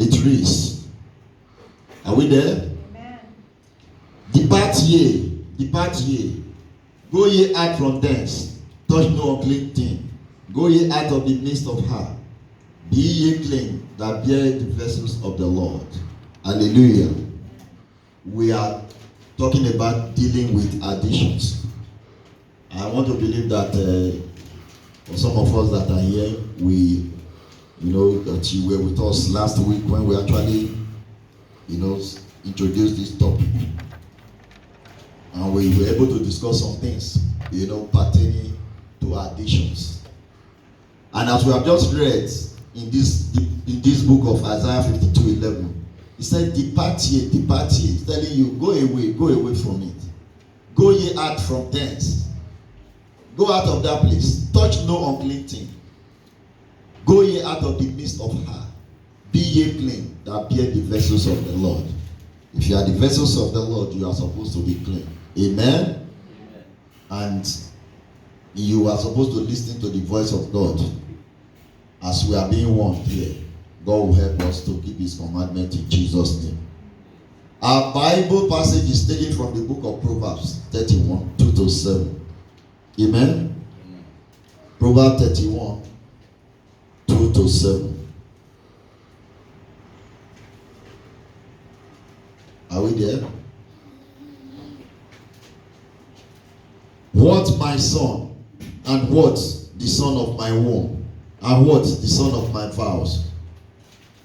It reads. Are we there? Amen. Depart ye, go ye out from thence, touch no unclean thing, go ye out of the midst of her, be ye clean that bear the vessels of the Lord. Hallelujah. We are talking about dealing with addictions. I want to believe that for some of us that are here, that you were with us last week when we actually, introduced this topic. And we were able to discuss some things, pertaining to addictions. And as we have just read in this book of Isaiah 52:11, he said, depart ye. He's telling you, go away from it. Go ye out from thence. Go out of that place. Touch no unclean thing. Go ye out of the midst of her. Be ye clean that bear the vessels of the Lord. If you are the vessels of the Lord, you are supposed to be clean. Amen? And you are supposed to listen to the voice of God. As we are being warned here, God will help us to keep his commandment in Jesus' name. Our Bible passage is taken from the book of Proverbs 31, 2-7. Amen? Proverbs 31, 2-7. Are we there? What, my son, and what the son of my womb, and what the son of my vows?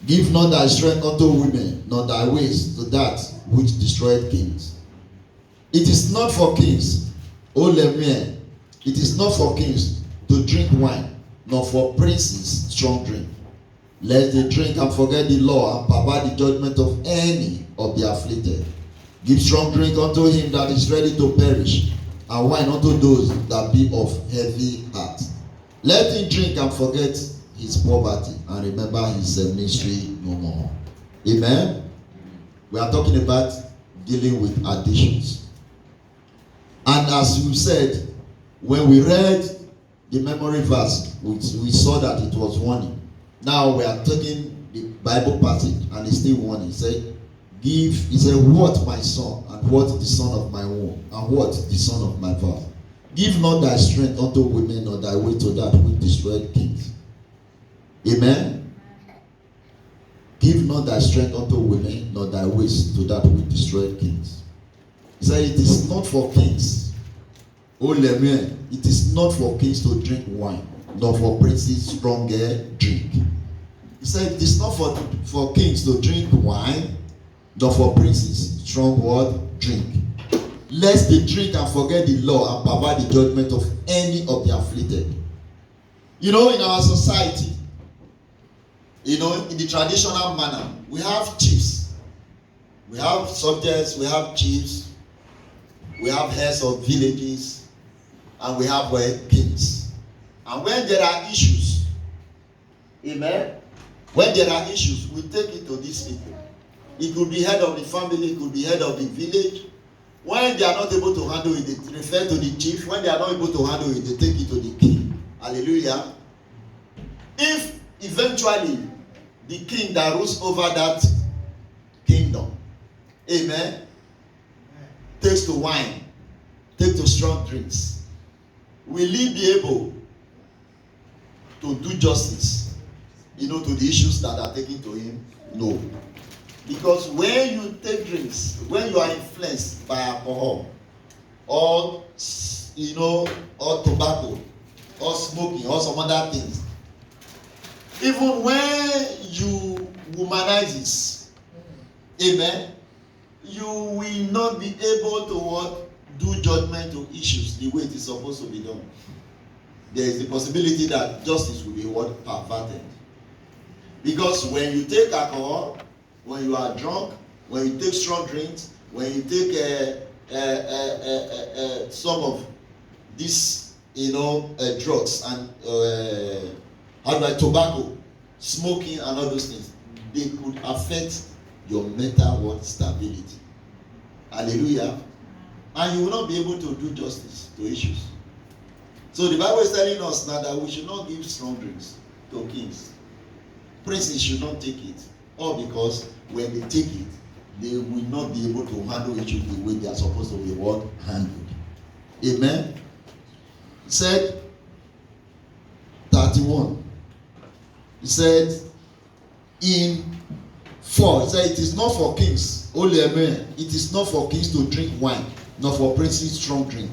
Give not thy strength unto women, nor thy ways to that which destroyed kings. It is not for kings, O Lemire, it is not for kings to drink wine, nor for princes strong drink, lest they drink and forget the law and pervert the judgment of any of the afflicted. Give strong drink unto him that is ready to perish, and wine unto those that be of heavy heart. Let him drink and forget his poverty, and remember his ministry no more. Amen? We are talking about dealing with addictions. And as we said, when we read the memory verse, we saw that it was warning. Now we are taking the Bible passage, and it's still warning. He said, what, my son, and what the son of my womb, and what the son of my vow? Give not thy strength unto women, nor thy way to that which destroyed kings. Amen? Give not thy strength unto women, nor thy ways to that which destroyed kings. He said, it is not for kings. O Lemire, it is not for kings to drink wine, nor for princes stronger drink. He said, it is not for kings to drink wine, nor for princes strong word drink, lest they drink and forget the law and pervert the judgment of any of the afflicted. In our society, in the traditional manner, we have chiefs, we have subjects, we have chiefs, we have heads of villages, and we have kings. And when there are issues, amen, when there are issues, we take it to these people. It could be head of the family, it could be head of the village. When they are not able to handle it, they refer to the chief. When they are not able to handle it, they take it to the king. Hallelujah. If eventually the king that rules over that kingdom, amen, takes to wine, takes to strong drinks, will he be able to do justice, to the issues that are taken to him? No. Because when you take drinks, when you are influenced by alcohol, or or tobacco, or smoking, or some other things, even when you womanize it, amen, you will not be able to do judgment to issues the way it is supposed to be done. There is the possibility that justice will be perverted. Because when you take alcohol, when you are drunk, when you take strong drinks, when you take some of these, drugs and tobacco, smoking, and all those things, they could affect your mental stability. Hallelujah. And you will not be able to do justice to issues. So the Bible is telling us now that we should not give strong drinks to kings. Princes should not take it. All because when they take it, they will not be able to handle it the way they are supposed to be handled. Amen. He said 31. He said in 4, he said it is not for kings, only amen. It is not for kings to drink wine, nor for princes strong drink.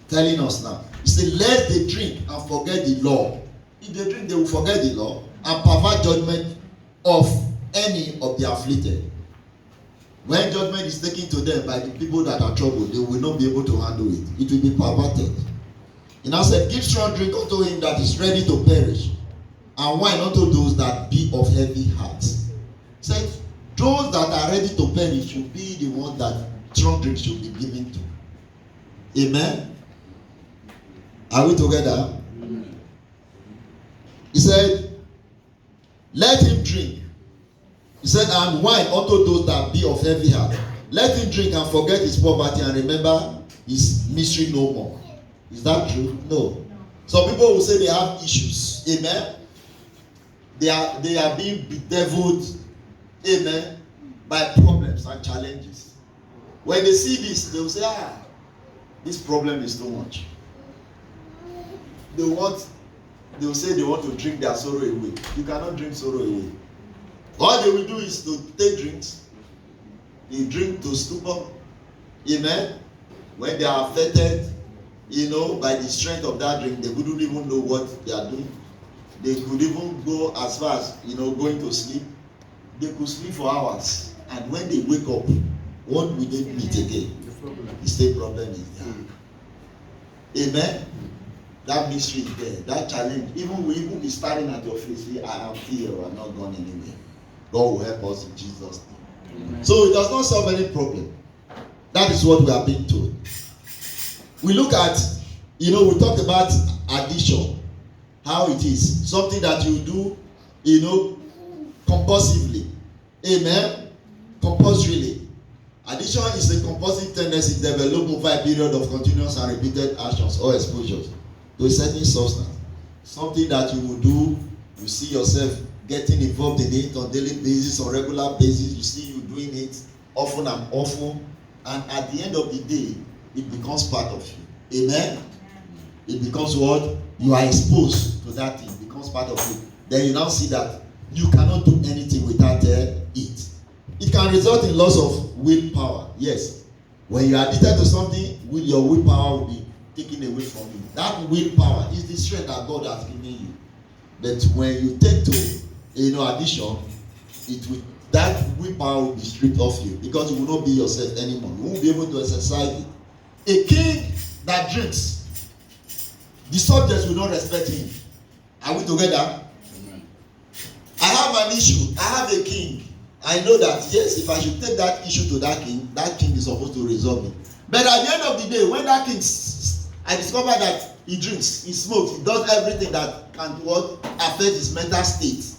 Telling us now. He said, let they drink and forget the law. If they drink, they will forget the law and pervert judgment of any of the afflicted. When judgment is taken to them by the people that are troubled, they will not be able to handle it. It will be perverted. He now said, give strong drink unto him that is ready to perish, and wine unto those that be of heavy heart. He said, those that are ready to perish should be the ones that strong drink should be given to. Amen. Are we together? Amen. He said, let him drink. He said, and wine unto those that be of heavy heart. Let him drink and forget his poverty and remember his misery no more. Is that true? No. Some people will say they have issues. Amen. They are being bedeviled. Amen. By problems and challenges. When they see this, they will say, this problem is too much. They will say they want to drink their sorrow away. You cannot drink sorrow away. All they will do is to take drinks. They drink to stupor. Amen. When they are affected, by the strength of that drink, they wouldn't even know what they are doing. They could even go as far as, going to sleep. They could sleep for hours. And when they wake up, what will they meet again? The same problem is there. Amen. That mystery is there. That challenge. Even we even be staring at your face. Say, I am here. I'm not gone anywhere. God will help us in Jesus' name. Amen. So it does not solve any problem. That is what we are being told. We look at, we talk about addiction. How it is. Something that you do, compulsively. Amen. Compulsorily. Addiction is a compulsive tendency developed over a period of continuous and repeated actions or exposures to a certain substance. Something that you will do, you see yourself getting involved in it on daily basis, on regular basis. You see you doing it often and often, and at the end of the day, it becomes part of you. Amen. It becomes what? You are exposed to that thing. It becomes part of you. Then you now see that you cannot do anything without it. It can result in loss of willpower. Yes. When you are addicted to something, your willpower will be taken away from you. That willpower is the strength that God has given you. But when you take to addiction, that willpower will be stripped off you, because you will not be yourself anymore. You won't be able to exercise it. A king that drinks, the subjects will not respect him. Are we together? Amen. I have an issue. I have a king. I know that, yes, if I should take that issue to that king is supposed to resolve it. But at the end of the day, when that king, I discover that he drinks, he smokes, he does everything that can affect his mental state.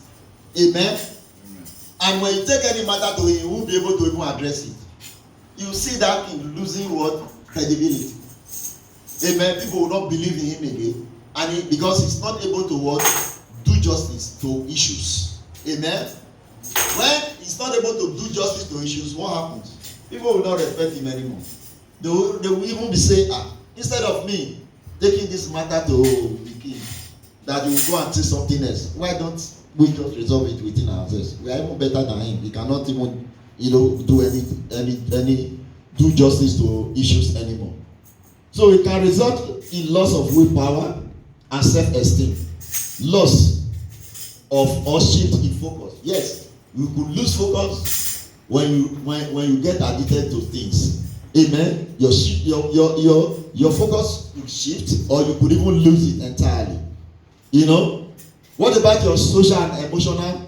Amen? Amen. And when you take any matter to him, you won't be able to even address it. You see that king losing credibility. Amen. People will not believe in him again. And because he's not able to do justice to issues. Amen. When he's not able to do justice to issues, what happens? People will not respect him anymore. They will even be saying, instead of me taking this matter to the king, that you will go and say something else. Why don't we just resolve it within ourselves? We are even better than him. We cannot even, do any do justice to issues anymore. So it can result in loss of willpower and self-esteem, loss of or shift in focus. Yes, you could lose focus when you get addicted to things. Amen. Your focus will shift, or you could even lose it entirely. What about your social and emotional,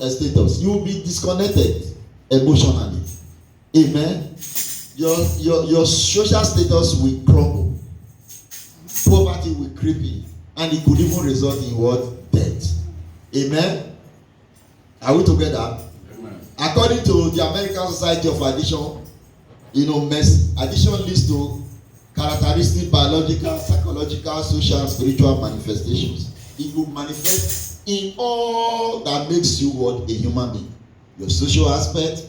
status? You will be disconnected emotionally. Amen. Your social status will crumble. Poverty will creep in, and it could even result in death. Amen. Are we together? Amen. According to the American Society of Addiction, addiction leads to characteristic biological, psychological, social, and spiritual manifestations. It will manifest in all that makes you what? A human being. Your social aspect,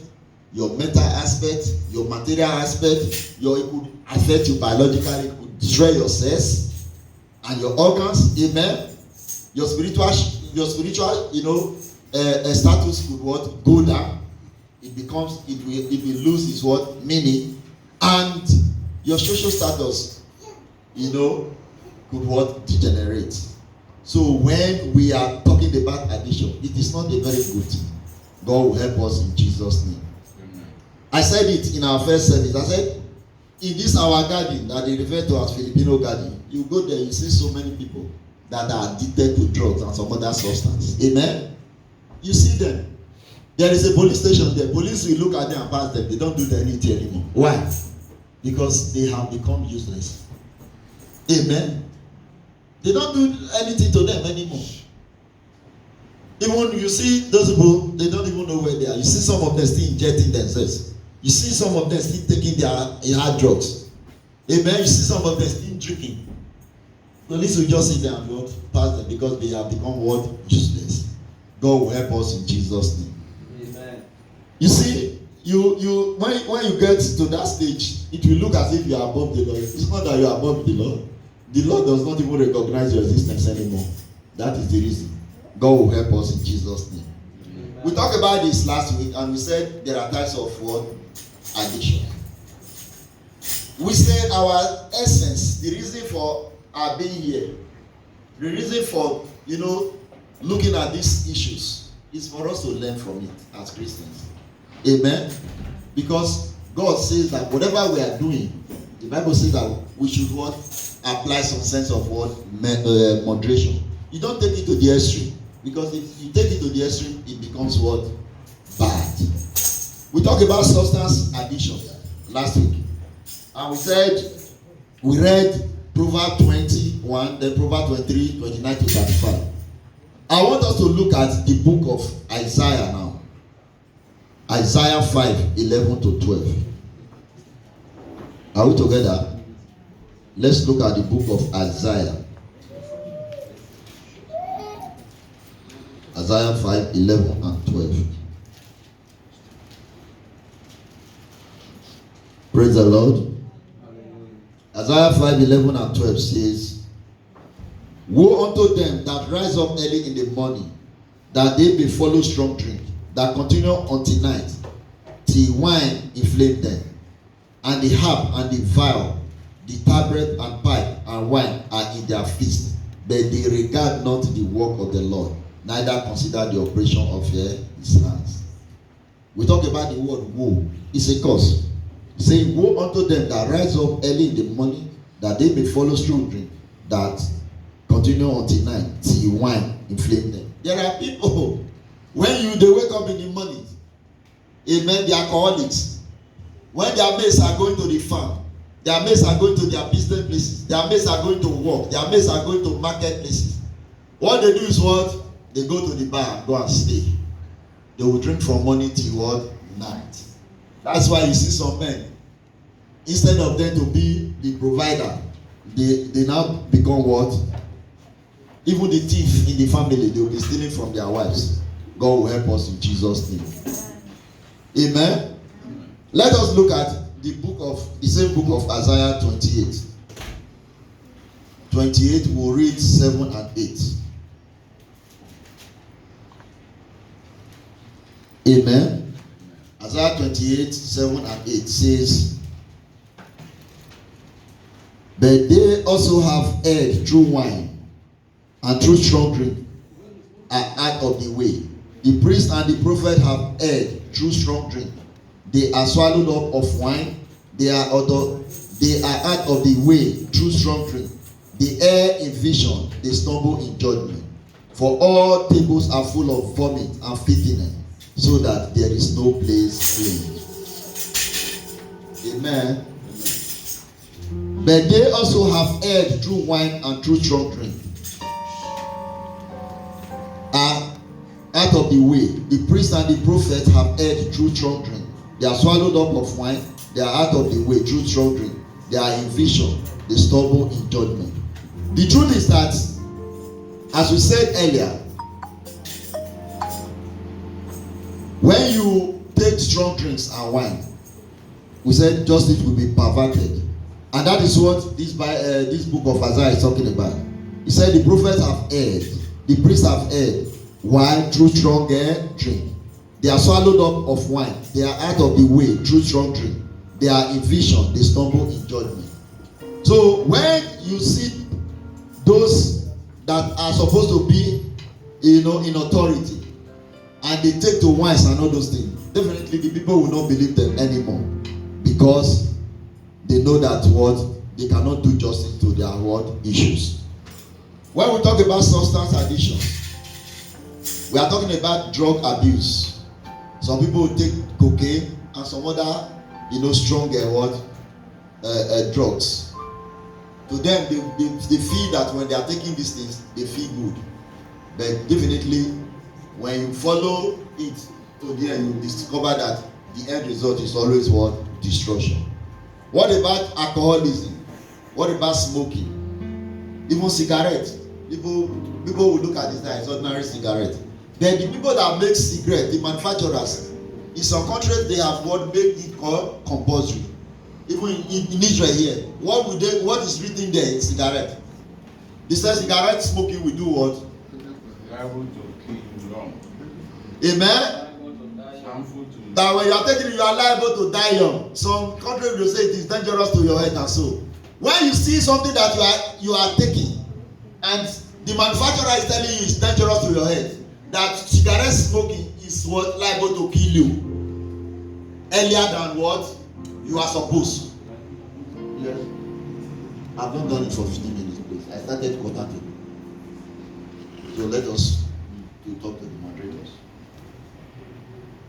your mental aspect, your material aspect, it could affect you biologically, it could destroy your cells and your organs. Amen. Your spiritual, status could what? Go down. It will lose its what? Meaning. And your social status, could what? Degenerate. So when we are talking about addiction, it is not a very good thing. God will help us in Jesus' name. Amen. I said it in our first service. I said, in this our garden that they refer to as Filipino garden, you go there, you see so many people that are addicted to drugs and some other substance. Amen. You see them. There is a police station there. Police will look at them and pass them. They don't do anything anymore. Why? Because they have become useless. Amen. They don't do anything to them anymore. Even you see those people, they don't even know where they are. You see some of them still injecting themselves. You see some of them still taking their hard drugs. Amen. You see some of them still drinking. Police will just sit there and not pass them because they have become what? Useless. God will help us in Jesus' name. Amen. You see, you when you get to that stage, it will look as if you are above the law. It's not that you are above the law. The law does not even recognize your existence anymore. That is the reason. God will help us in Jesus' name. Amen. We talked about this last week and we said there are types of what? Addiction. We said our essence, the reason for our being here, the reason for, looking at these issues is for us to learn from it as Christians. Amen. Because God says that whatever we are doing, the Bible says that we should what? Apply some sense of what? Moderation. You don't take it to the extreme. Because if you take it to the extreme, it becomes what? Bad. We talked about substance addiction last week. And we said, we read Proverbs 21, then Proverbs 23, 29 to 35. I want us to look at the book of Isaiah now. Isaiah 5, 11 to 12. Are we together? Let's look at the book of Isaiah. Isaiah 5, 11 and 12. Praise the Lord. Isaiah 5, 11 and 12 says, woe unto them that rise up early in the morning, that they may follow strong drink, that continue until night, till wine inflame them, and the harp and the viol, the tabret and pipe and wine are in their feast, but they regard not the work of the Lord, neither consider the operation of his hands. We talk about the word woe. It's a curse. Saying, woe unto them that rise up early in the morning, that they may follow strong drink, that continue until night, till wine inflame them. There are people, when they wake up in the morning, amen, the alcoholics, when their mates are going to the farm, their mates are going to their business places, their mates are going to work, their mates are going to marketplaces. What they do is what? They go to the bar and go and stay. They will drink from morning till what? Night. That's why you see some men, instead of them to be the provider, they now become what? Even the thief in the family, they will be stealing from their wives. God will help us in Jesus' name. Amen. Let us look at the same book of Isaiah 28. 28, we'll read 7 and 8. Amen. Isaiah 28, 7 and 8 says, but they also have erred through wine, and through strong drink are out of the way. The priest and the prophet have erred through strong drink. They are swallowed up of wine. They are out of the way through strong drink. They err in vision. They stumble in judgment. For all tables are full of vomit and filthiness, so that there is no place clean. Amen. But they also have erred through wine and through strong drink. Are out of the way. The priest and the prophet have erred through strong drink. They are swallowed up of wine. They are out of the way through strong drink. They are in vision. They stumble in judgment. The truth is that, as we said earlier, When you take strong drinks and wine, we said justice will be perverted. And that is what this book of Isaiah is talking about. He said the prophets have erred, the priests have erred. Why? Through strong drink. They are swallowed up of wine. They are out of the way through strong drink. They are in vision. They stumble in judgment. So when you see those that are supposed to be, in authority, and they take to wines and all those things, definitely the people will not believe them anymore, because they know that they cannot do justice to their issues. When we talk about substance addiction, we are talking about drug abuse. Some people take cocaine and some other, strong drugs. To them, they feel that when they are taking these things, they feel good. But definitely, when you follow it to the end, you discover that the end result is always destruction. What about alcoholism? What about smoking? Even cigarette. People will look at this as ordinary cigarette. Then the people that make cigarette, the manufacturers, in some countries they have made it called compulsory. Even in Israel here, what is written there in cigarette? They say cigarette smoking will do what? Liable to kill you young. Amen. That when you are taking it, you are liable to die young. Some countries will say it is dangerous to your health and soul. When you see something that you are taking, and the manufacturer is telling you it's dangerous to your health, that cigarette smoking is liable to kill you earlier than what you are supposed. Yes. I've not done it for 15 minutes, please. I started quarter to. So let us talk to the moderators.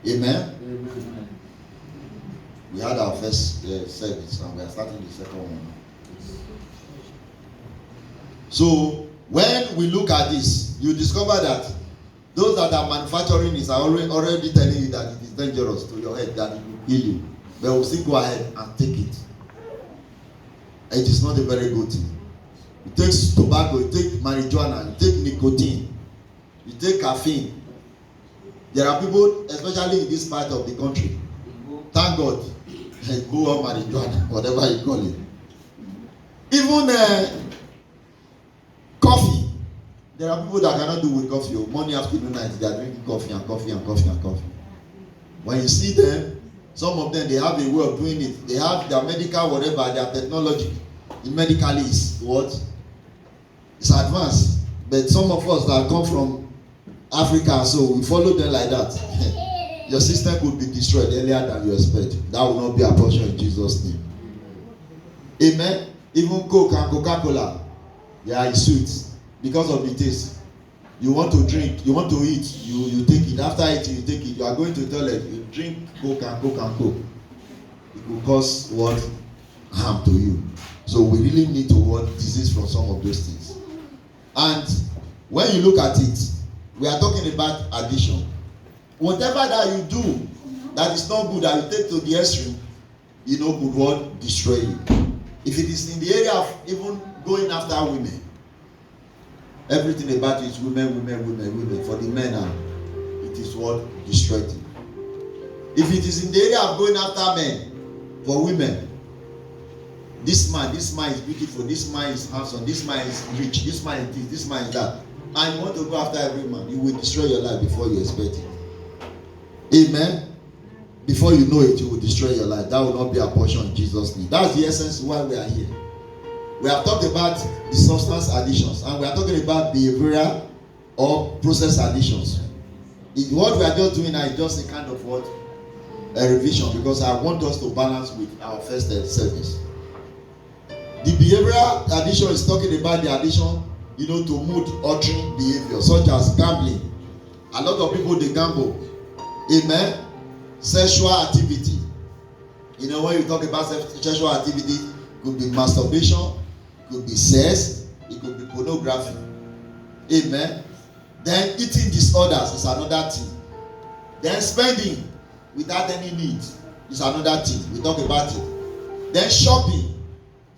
Amen. Amen. We had our first service and we are starting the second one. So when we look at this, you discover that those that are manufacturing this are already telling you that it is dangerous to your head, that it will kill you. But we'll still go ahead and take it. It is not a very good thing. You take tobacco, you take marijuana, you take nicotine, you take caffeine. There are people, especially in this part of the country, thank God, go on marijuana, whatever you call it. Even coffee. There are people that cannot do with coffee. Morning, afternoon, night, they are drinking coffee and coffee and coffee and coffee. When you see them, some of them, they have a way of doing it. They have their medical, whatever, their technology. In medically is what? It's advanced. But some of us that come from Africa, so we follow them like that. Your system could be destroyed earlier than you expect. That will not be a portion in Jesus' name. Amen. Even Coke and Coca-Cola, they are sweet because of the taste. You want to drink, you want to eat, you take it. After eating, you take it. You are going to the toilet, you drink Coke and Coke and Coke. It will cause what? Harm to you. So we really need to warn disease from some of those things. And when you look at it, we are talking about addiction. Whatever that you do that is not good, that you take to the extreme, could what? Destroy you. If it is in the area of even going after women, everything about it is women. For the men, it is what? Destroyed you. If it is in the area of going after men, for women, this man is beautiful, this man is handsome, this man is rich, this man is this man is that, and you want to go after every man, you will destroy your life before you expect it. Amen. Before you know it, you will destroy your life. That will not be a portion in Jesus' name. That's the essence why we are here. We have talked about the substance addictions, and we are talking about behavioral or process addictions. What we are just doing now is just a kind of what? A revision, because I want us to balance with our first service. The behavioral addiction is talking about the addiction, to mood altering behavior, such as gambling. A lot of people, they gamble. Amen. Sexual activity. When you talk about sexual activity, it could be masturbation, it could be sex, it could be pornography. Amen. Then eating disorders is another thing. Then spending without any need is another thing. We talk about it. Then shopping.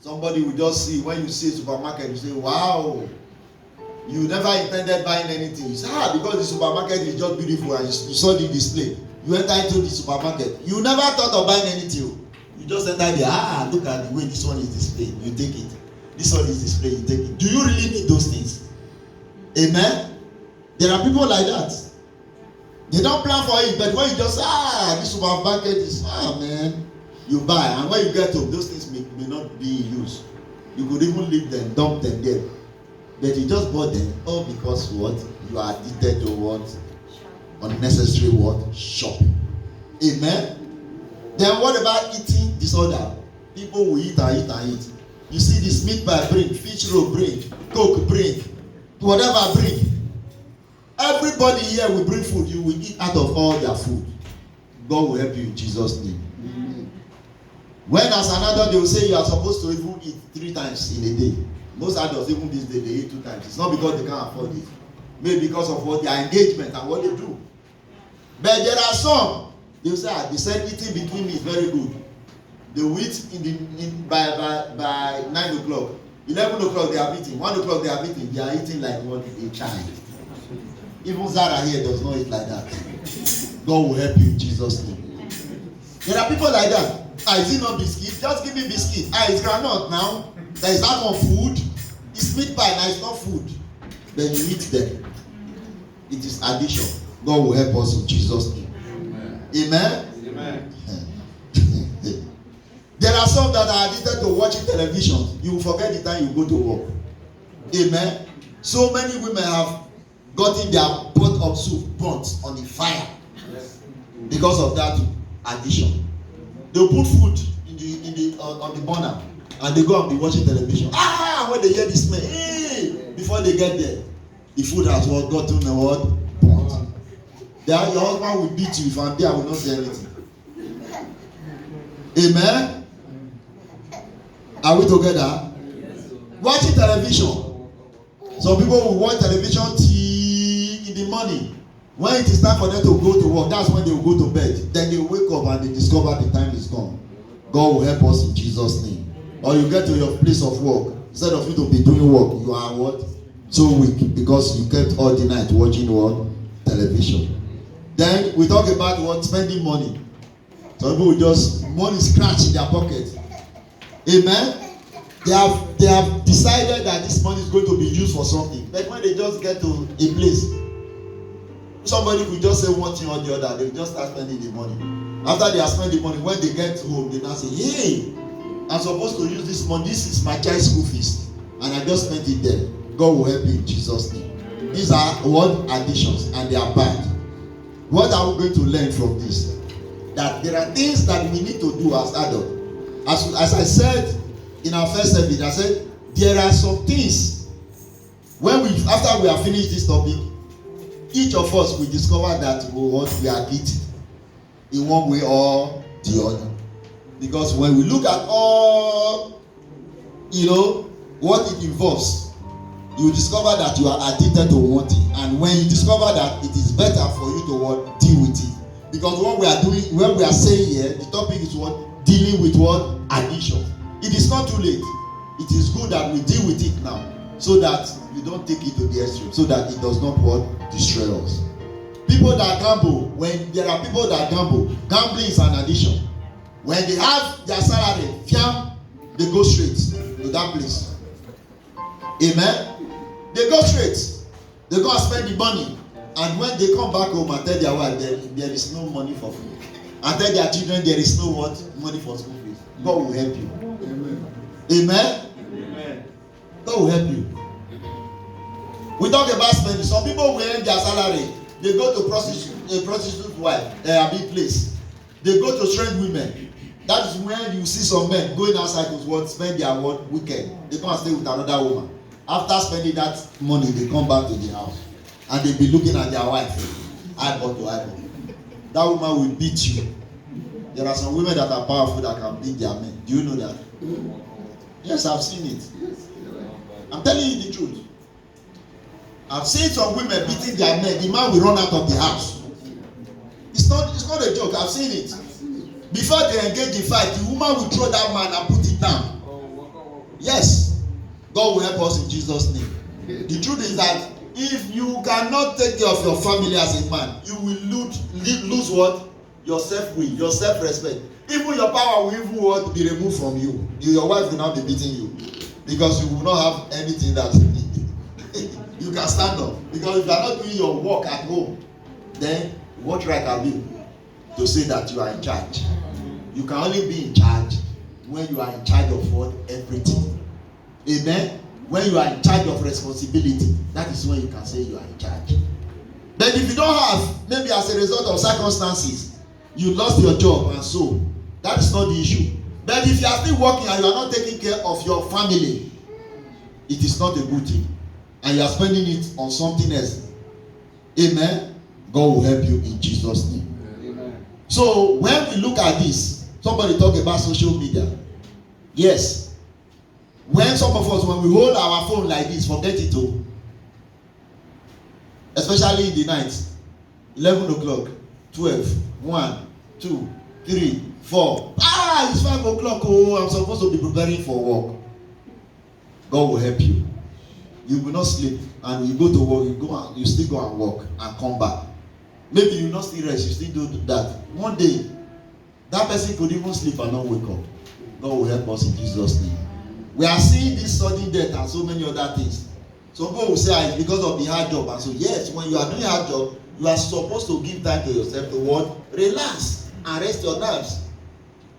Somebody will just see, when you see a supermarket, you say, wow, you never intended buying anything. You say, because the supermarket is just beautiful and you saw the display. You enter into the supermarket. You never thought of buying anything. You just enter there. Look at the way this one is displayed. You take it. This one is displayed. You take it. Do you really need those things? Amen. There are people like that. They don't plan for it, but when you just this supermarket is man, you buy, and when you get home, those things may not be in use. You could even leave them, dump them there. But you just bought them all because what? You are addicted to what? Unnecessary what? Shopping. Amen. Then what about eating disorder? People will eat and eat and eat. You see this meat pie bring, fish roll bring, coke bring, whatever bring. Everybody here will bring food. You will eat out of all their food. God will help you in Jesus' name. Mm-hmm. When as an adult they will say you are supposed to even eat 3 times in a day. Most adults even this day they eat 2 times. It's not because they can't afford it. Maybe because of what their engagement and what they do. But there are some they will say they said eating between me is very good. They will eat by 9 o'clock. 11 o'clock they are eating. 1 o'clock they are eating. They are eating like what a child. Even Zara here does not eat like that. God will help you in Jesus' name. There are people like that. Is it not biscuit? Just give me biscuit. It's granite now. There is that one food. It's meat pie. Now it's not food. Then you eat them. It is addiction. God will help us in Jesus' name. Amen. Amen. There are some that are addicted to watching television. You will forget the time you go to work. Amen. So many women have gotten their pot of soup burnt on the fire because of that addiction. They put food on the burner and they go and be watching television. When they hear the smell, before they get there, the food has gotten burnt. Your husband will beat you if I'm there. I will not say anything. Amen. Are we together? Watching television. Some people will watch television till in the morning. When it is time for them to go to work, that's when they will go to bed. Then they wake up and they discover the time is gone. God will help us in Jesus' name. Or you get to your place of work. Instead of you to be doing work, you are what? So weak because you kept all the night watching what? Television. Then we talk about what? Spending money. Some people will just money scratch in their pocket. Amen. They have decided that this money is going to be used for something. But when they just get to a place, somebody could just say one thing or the other. They will just start spending the money. After they have spent the money, when they get home, they now say, hey, I'm supposed to use this money. This is my child's school fees. And I just spent it there. God will help you in Jesus' name. These are what? Additions, and they are bad. What are we going to learn from this? That there are things that we need to do as adults. As I said in our first service, I said there are some things after we have finished this topic, each of us will discover that we are guilty in one way or the other. Because when we look at all, what it involves, you will discover that you are addicted to one thing. And when you discover that, it is better for you to deal with it. Because what we are saying here, the topic is dealing with addiction. It is not too late. It is good that we deal with it now, so that you don't take it to the extreme, so that it does not destroy us. People that gamble, when there are people that gamble, gambling is an addiction. When they have their salary, they go straight to that place. Amen. They go straight. They go and spend the money. And when they come back home and tell their wife there is no money for food, and tell their children there is no money for school fees, God will help you. Amen. Amen. Amen. God will help you. We talk about spending. Some people will earn their salary. They go to prostitute wife, a big place. They go to strange women. That is when you see some men going outside to spend their weekend. They come and stay with another woman. After spending that money, they come back to the house. And they be looking at their wife, eyeball to eyeball. That woman will beat you. There are some women that are powerful that can beat their men. Do you know that? Yes, I've seen it. I'm telling you the truth. I've seen some women beating their men. The man will run out of the house. It's not a joke. I've seen it. Before they engage in fight, the woman will throw that man and put it down. Yes. God will help us in Jesus' name. The truth is that if you cannot take care of your family as a man, you will lose what? your self-will, your self-respect. Even your power will even want to be removed from you. Your wife will not be beating you because you will not have anything that you can stand up. Because if you are not doing your work at home, then what right have you to say that you are in charge? You can only be in charge when you are in charge of what? Everything. Amen? When you are in charge of responsibility, that is when you can say you are in charge. But if you don't have, maybe as a result of circumstances, you lost your job and so, that is not the issue. But if you are still working and you are not taking care of your family, it is not a good thing. And you are spending it on something else. Amen? God will help you in Jesus' name. Amen. So when we look at this, somebody talk about social media. Yes. When some of us, when we hold our phone like this, forget it all. Especially in the night. 11 o'clock, 12, 1, 2, 3, 4. It's 5 o'clock. Oh, I'm supposed to be preparing for work. God will help you. You will not sleep. And you go to work, you still go and work and come back. Maybe you will not still rest, you still do that. One day, that person could even sleep and not wake up. God will help us in Jesus' name. We are seeing this sudden death and so many other things. Some people will say it's because of the hard job. And so yes, when you are doing hard job, you are supposed to give time to yourself to what? Relax and rest your nerves.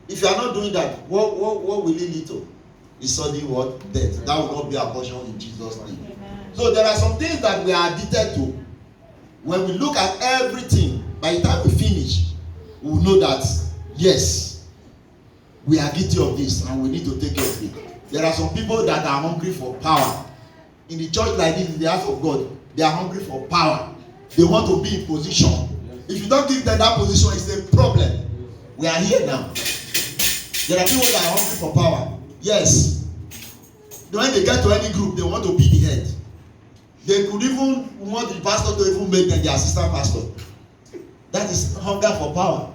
If you are not doing that, what will it lead to? It's sudden what? Death. That will not be our portion in Jesus' name. Amen. So there are some things that we are addicted to. When we look at everything, by the time we finish, we will know that yes, we are guilty of this and we need to take care of it. There are some people that are hungry for power. In the church like this, in the house of God, they are hungry for power. They want to be in position. If you don't give them that position, it's a problem. We are here now. There are people that are hungry for power. Yes. When they get to any group, they want to be the head. They could even want the pastor to even make them the assistant pastor. That is hunger for power.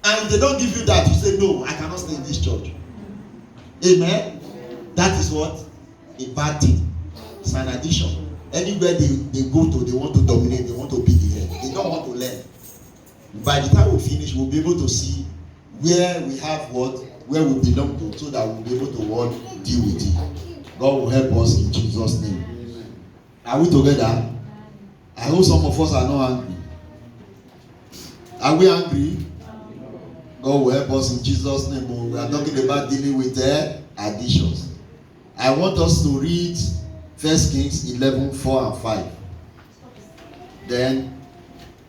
And if they don't give you that, you say, no, I cannot stay in this church. Amen? That is what? A bad thing. It's an addiction. Anywhere they go to, they want to dominate, they want to be the head. They don't want to learn. By the time we finish, we'll be able to see where we have what, where we belong to, so that we'll be able to what, deal with it. God will help us in Jesus' name. Are we together? I hope some of us are not angry. Are we angry? God will help us in Jesus' name. We are talking about dealing with additions. I want us to read 1 Kings 11, 4 and 5. Then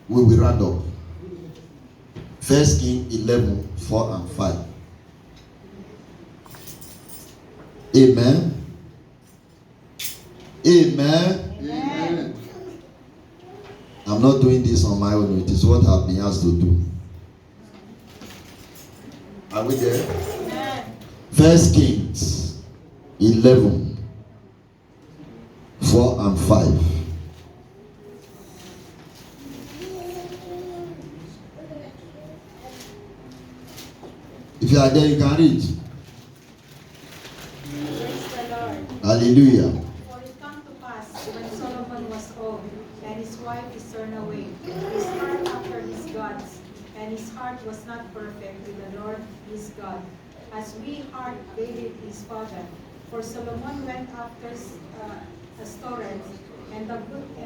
we will round up. 1 Kings 11, 4 and 5. Amen. Amen. Amen. I'm not doing this on my own. It is what I've been asked to do. Are we there? Amen. 1 Kings 11, 4 and 5. If you are there, you can read. Praise the Lord. Hallelujah. For it come to pass, when Solomon was old, and his wife is turned away, his heart after his gods, and his heart was not perfect with the Lord his God, as we heart David his father. For Solomon went after Astoreth, and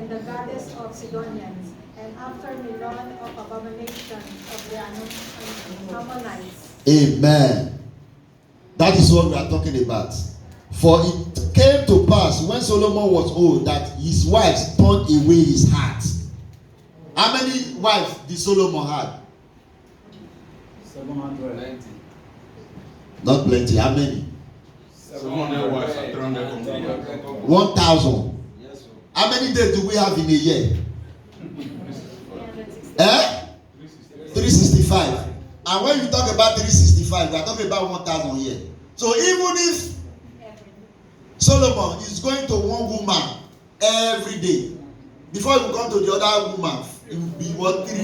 the goddess of Sidonians, and after Milon of abomination of the Ammonites. Amen. That is what we are talking about. For it came to pass when Solomon was old that his wives turned away his heart. How many wives did Solomon have? 700. Not plenty. How many? 700 wives and 300. 1,000. Yes, sir. How many days do we have in a year? 365. And when you talk about 365, we are talking about 1,000 here. So even if Solomon is going to one woman every day, before you come to the other woman, it will be what, 3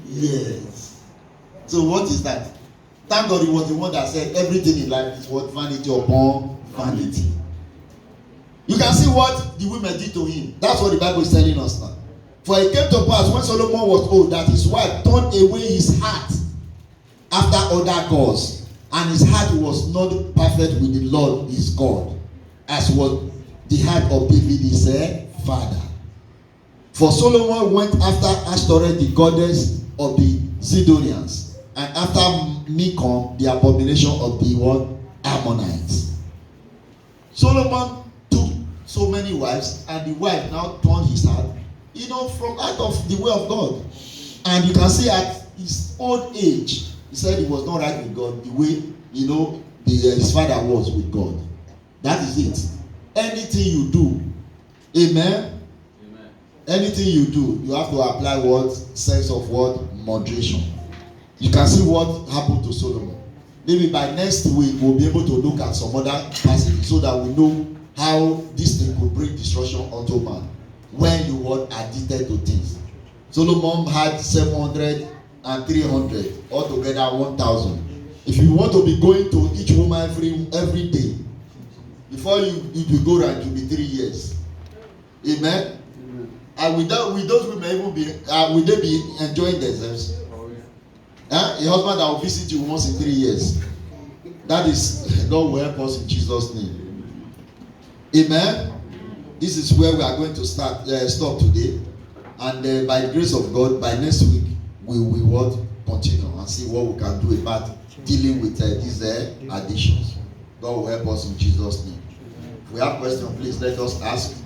years. So what is that? Thank God he was the one that said everything in life is what, vanity upon vanity. You can see what the women did to him. That's what the Bible is telling us now. For it came to pass when Solomon was old that his wife turned away his heart after other gods, and his heart was not perfect with the Lord his God, as was the heart of David his father. For Solomon went after Ashtoreth, the goddess of the Zidonians, and after Milcom, the abomination of the what? Ammonites. Solomon took so many wives, and the wife now turned his heart, from out of the way of God. And you can see at his old age, he said he was not right with God the way, his father was with God. That is it. Anything you do, amen? Anything you do, you have to apply what? Sense of what? Moderation. You can see what happened to Solomon. Maybe by next week, we'll be able to look at some other passages so that we know how this thing could bring destruction unto man when you were addicted to things. Solomon had 700 and 300, altogether 1,000. If you want to be going to each woman every day, before you go around, it will be 3 years. Amen. And will those women even be will they be enjoying themselves? A husband that will visit you once in 3 years. That is, God will help us in Jesus' name. Amen. This is where we are going to stop today, and by the grace of God, by next week we will continue and see what we can do about dealing with these additions. God will help us in Jesus' name. If we have questions, please let us ask.